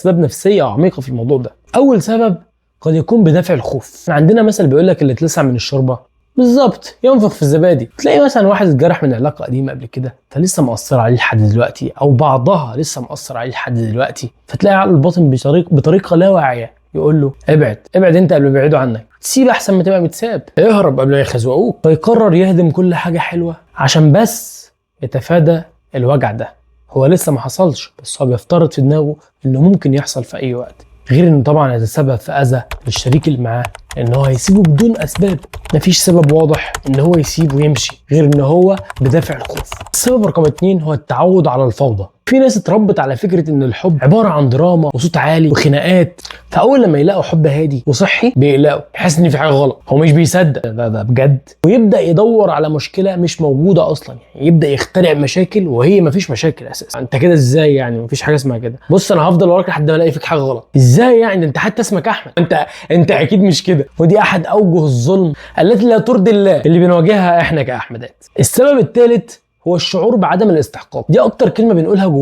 اسباب نفسيه عميقه في الموضوع ده. اول سبب قد يكون بدافع الخوف. عندنا مثل بيقول لك اللي اتلسع من الشوربه بالظبط ينفخ في الزبادي. تلاقي مثلا واحد اتجرح من علاقه قديمه قبل كده فلسه مأثر عليه لحد دلوقتي، او بعضها لسه مأثر عليه لحد دلوقتي، فتلاقي عقله الباطن بطريقه لا واعيه يقول له ابعد ابعد انت قبل ما يبعدوا عنك، تسيب احسن ما تبقى متساب، اهرب قبل ما يخزوقوك. فيقرر يهدم كل حاجه حلوه عشان بس يتفادى الوجع ده. هو لسه ما حصلش بس هو بيفترض في دماغه انه ممكن يحصل في اي وقت، غير انه طبعا هيتسبب في اذى للشريك اللي معاه ان هو هيسيبه بدون اسباب. مفيش سبب واضح ان هو يسيبه ويمشي غير ان هو بدافع الخوف. السبب رقم 2 هو التعود على الفوضى. في ناس اتربت على فكره ان الحب عباره عن دراما وصوت عالي وخناقات، فاول لما يلاقوا حب هادي وصحي بيقلقوا، يحس ان في حاجه غلط، هو مش بيصدق ده بجد، ويبدا يدور على مشكله مش موجوده اصلا. يعني يبدا يخترع مشاكل وهي مفيش مشاكل اساسا. انت كده ازاي يعني؟ مفيش حاجه اسمها كده، بص انا هفضل وراك لحد ما الاقي فيك حاجه غلط. ازاي يعني؟ انت حتى اسمك احمد، انت اكيد مش كده. ودي احد اوجه الظلم التي لا ترضي الله اللي بنواجهها احنا كاحمدات. السبب الثالث هو الشعور بعدم الاستحقاق. دي اكتر كلمه بنقولها جوانا